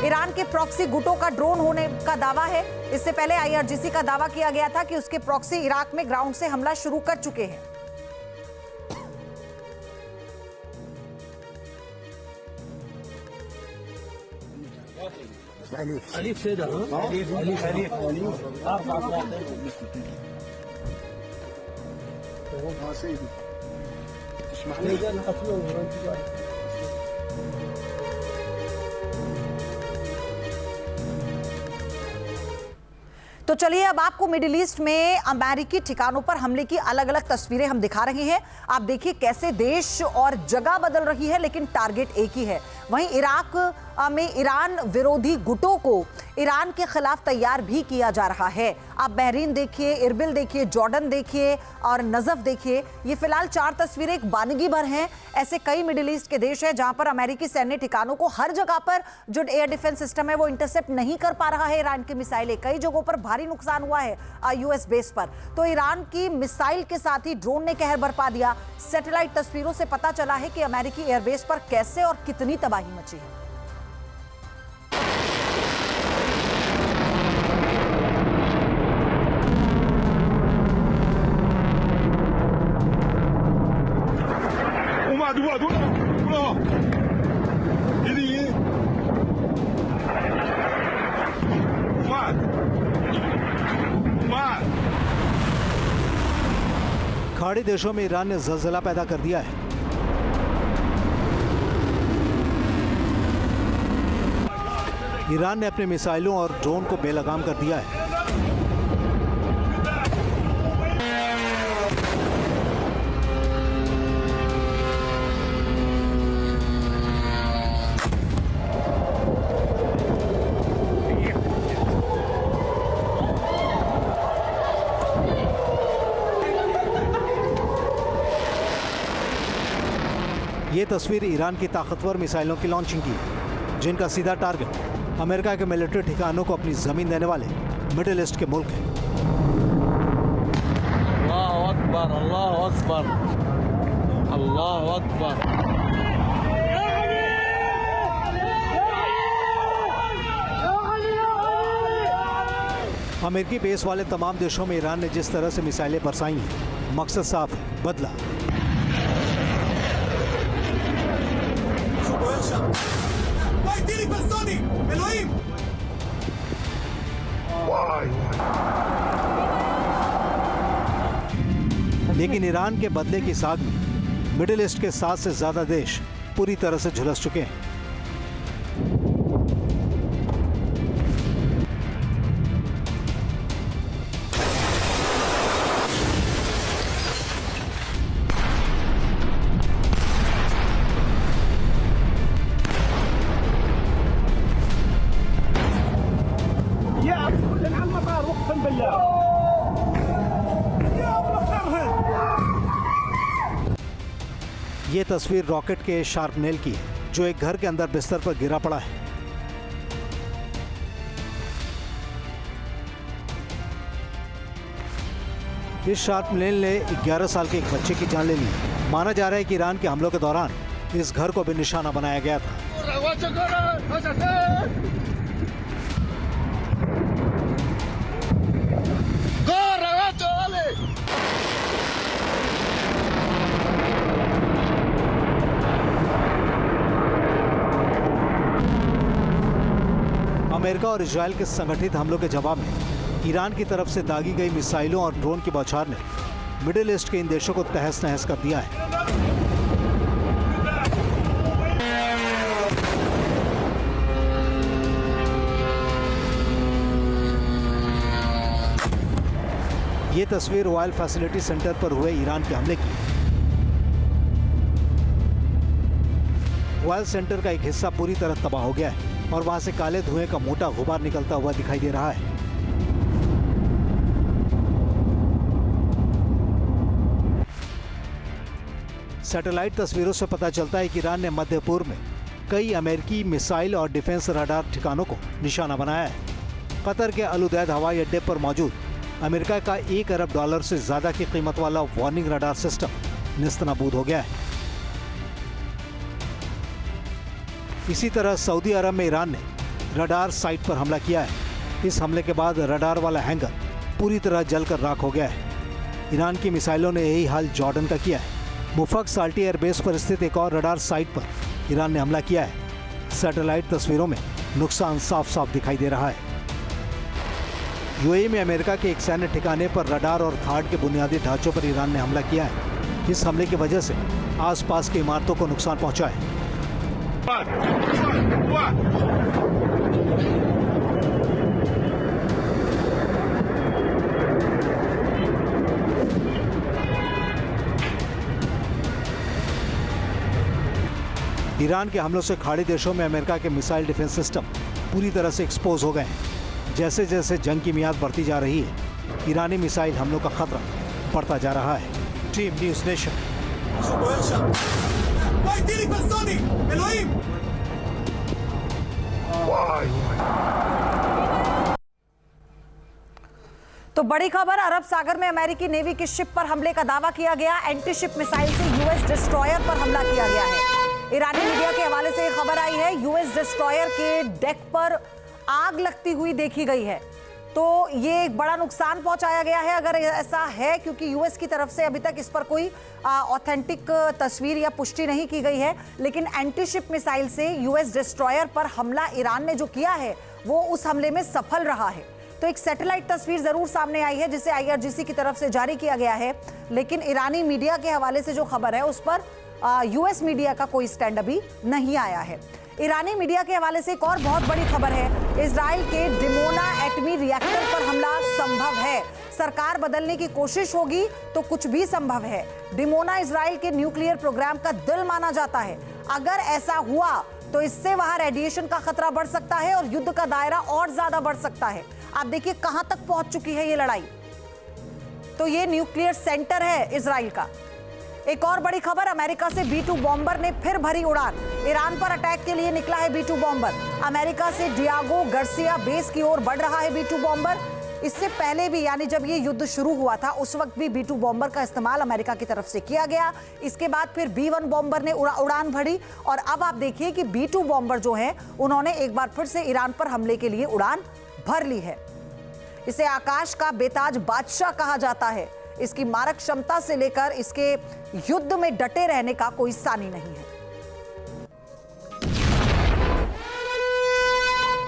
Iran के proxy गुटों का ड्रोन होने का दावा है। इससे पहले IRGC का दावा किया गया था कि उसके प्रॉक्सी इराक में ग्राउंड से हमला शुरू कर चुके हैं। तो चलिए अब आपको मिडिल ईस्ट में अमेरिकी ठिकानों पर हमले की अलग अलग तस्वीरें हम दिखा रहे हैं। आप देखिए कैसे देश और जगह बदल रही है, लेकिन टारगेट एक ही है। वहीं इराक में ईरान विरोधी गुटों को ईरान के खिलाफ तैयार भी किया जा रहा है। आप बहरीन देखिए, इरबिल देखिए, जॉर्डन देखिए और नजफ देखिए। ये फिलहाल 4 तस्वीरें एक वानगी भर हैं। ऐसे कई मिडिल ईस्ट के देश हैं जहां पर अमेरिकी सैन्य ठिकानों को हर जगह पर जो एयर डिफेंस सिस्टम है वो इंटरसेप्ट नहीं कर पा रहा है। ईरान की मिसाइलें, कई जगहों पर भारी नुकसान हुआ है US बेस पर। तो ईरान की मिसाइल के साथ ही ड्रोन ने कहर बरपा दिया। सैटेलाइट तस्वीरों से पता चला है कि अमेरिकी एयरबेस पर कैसे और कितनी तबाही मची है। खाड़ी देशों में ईरान ने ज़लज़ला पैदा कर दिया है। ईरान ने अपने मिसाइलों और ड्रोन को बेलगाम कर दिया है। ये तस्वीर ईरान की ताकतवर मिसाइलों की लॉन्चिंग की है, जिनका सीधा टारगेट अमेरिका के मिलिट्री ठिकानों को अपनी जमीन देने वाले मिडिल ईस्ट के मुल्क हैं। अल्लाह अकबर, अल्लाह अकबर, अल्लाह अकबर। अमेरिकी बेस वाले तमाम देशों में ईरान ने जिस तरह से मिसाइलें बरसाई हैं, मकसद साफ है, बदला। लेकिन ईरान के बदले की साग में मिडिल ईस्ट के 7 से ज्यादा देश पूरी तरह से झुलस चुके हैं। ये तस्वीर रॉकेट के शार्पनेल की है, जो एक घर के अंदर बिस्तर पर गिरा पड़ा है। इस शार्पनेल ने 11 साल के एक बच्चे की जान ले ली। माना जा रहा है कि ईरान के हमलों के दौरान इस घर को भी निशाना बनाया गया था। अमेरिका और इजराइल के संगठित हमलों के जवाब में ईरान की तरफ से दागी गई मिसाइलों और ड्रोन की बौछार ने मिडिल ईस्ट के इन देशों को तहस नहस कर दिया है। ये तस्वीर ऑयल फैसिलिटी सेंटर पर हुए ईरान के हमले की। ऑयल सेंटर का एक हिस्सा पूरी तरह तबाह हो गया है और वहां से काले धुएं का मोटा गुबार निकलता हुआ दिखाई दे रहा है। सैटेलाइट तस्वीरों से पता चलता है कि ईरान ने मध्य पूर्व में कई अमेरिकी मिसाइल और डिफेंस रडार ठिकानों को निशाना बनाया है। कतर के अल उदैद हवाई अड्डे पर मौजूद अमेरिका का $1 अरब से ज्यादा की कीमत वाला वार्निंग रडार सिस्टम निस्तनाबूद हो गया है। इसी तरह सऊदी अरब में ईरान ने रडार साइट पर हमला किया है। इस हमले के बाद रडार वाला हैंगर पूरी तरह जलकर राख हो गया है। ईरान की मिसाइलों ने यही हाल जॉर्डन का किया है। मुफक साल्टी एयरबेस पर स्थित एक और रडार साइट पर ईरान ने हमला किया है। सैटेलाइट तस्वीरों में नुकसान साफ साफ दिखाई दे रहा है। यूएई में अमेरिका के एक सैन्य ठिकाने पर रडार और थाड के बुनियादी ढांचों पर ईरान ने हमला किया है। इस हमले की वजह से आसपास की इमारतों को नुकसान पहुंचा है। ईरान के हमलों से खाड़ी देशों में अमेरिका के मिसाइल डिफेंस सिस्टम पूरी तरह से एक्सपोज हो गए हैं। जैसे जैसे जंग की मियाद बढ़ती जा रही है, ईरानी मिसाइल हमलों का खतरा बढ़ता जा रहा है। Team news nation. तो बड़ी खबर, अरब सागर में अमेरिकी नेवी की शिप पर हमले का दावा किया गया। एंटी शिप मिसाइल से यूएस डिस्ट्रॉयर पर हमला किया गया है। ईरानी मीडिया के हवाले से खबर आई है, यूएस डिस्ट्रॉयर के डेक पर आग लगती हुई देखी गई है। तो ये एक बड़ा नुकसान पहुंचाया गया है अगर ऐसा है, क्योंकि यूएस की तरफ से अभी तक इस पर कोई ऑथेंटिक तस्वीर या पुष्टि नहीं की गई है। लेकिन एंटी शिप मिसाइल से यूएस डिस्ट्रॉयर पर हमला ईरान ने जो किया है वो उस हमले में सफल रहा है। तो एक सैटेलाइट तस्वीर जरूर सामने आई है जिसे आईआरजीसी की तरफ से जारी किया गया है, लेकिन ईरानी मीडिया के हवाले से जो खबर है उस पर यूएस मीडिया का कोई स्टैंड अभी नहीं आया है। ईरानी मीडिया के हवाले से एक और बहुत बड़ी खबर है, इजराइल के डिमोना एटमी रिएक्टर पर हमला संभव है। सरकार बदलने की कोशिश होगी तो कुछ भी संभव है। डिमोना इजराइल के न्यूक्लियर प्रोग्राम का दिल माना जाता है। अगर ऐसा हुआ तो इससे वहां रेडिएशन का खतरा बढ़ सकता है और युद्ध का दायरा और ज्यादा बढ़ सकता है। आप देखिए कहां तक पहुंच चुकी है ये लड़ाई। तो ये न्यूक्लियर सेंटर है इजराइल का। एक और बड़ी खबर, अमेरिका से B-2 बॉम्बर ने फिर भरी उड़ान। ईरान पर अटैक के लिए निकला है B-2 बॉम्बर। अमेरिका से डियागो गार्सिया बेस की ओर बढ़ रहा है B-2 बॉम्बर। इससे पहले भी, यानी जब ये युद्ध शुरू हुआ था उस वक्त भी B-2 बॉम्बर का इस्तेमाल अमेरिका की तरफ से किया गया। इसके बाद फिर B-1 बॉम्बर ने उड़ान भरी और अब आप देखिए कि B-2 बॉम्बर जो है उन्होंने एक बार फिर से ईरान पर हमले के लिए उड़ान भर ली है। इसे आकाश का बेताज बादशाह कहा जाता है। इसकी मारक क्षमता से लेकर इसके युद्ध में डटे रहने का कोई सानी नहीं है।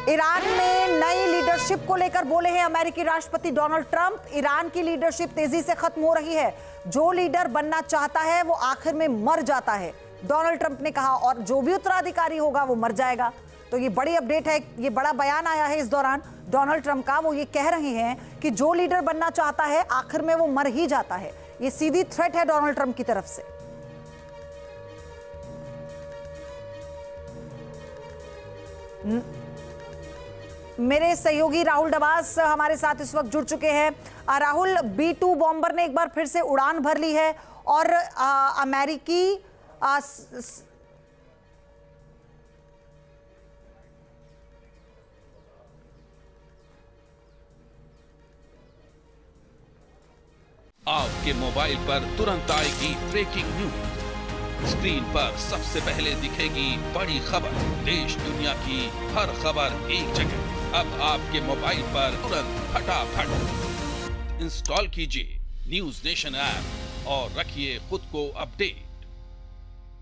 ईरान में नई लीडरशिप को लेकर बोले हैं अमेरिकी राष्ट्रपति डोनाल्ड ट्रंप। ईरान की लीडरशिप तेजी से खत्म हो रही है। जो लीडर बनना चाहता है वो आखिर में मर जाता है, डोनाल्ड ट्रंप ने कहा, और जो भी उत्तराधिकारी होगा वो मर जाएगा। तो ये बड़ी अपडेट है, ये बड़ा बयान आया है इस दौरान डोनाल्ड ट्रंप का। वो ये कह रहे हैं कि जो लीडर बनना चाहता है आखिर में वो मर ही जाता है। ये सीधी थ्रेट है डोनाल्ड ट्रंप की तरफ से। मेरे सहयोगी राहुल डबास हमारे साथ इस वक्त जुड़ चुके हैं। राहुल, B-2 बॉम्बर ने एक बार फिर से उड़ान भर ली है और अमेरिकी आपके मोबाइल पर तुरंत आएगी ब्रेकिंग न्यूज। स्क्रीन पर सबसे पहले दिखेगी बड़ी खबर। देश दुनिया की हर खबर एक जगह। अब आपके मोबाइल पर तुरंत फटाफट इंस्टॉल कीजिए न्यूज़ नेशन ऐप और रखिए खुद को अपडेट।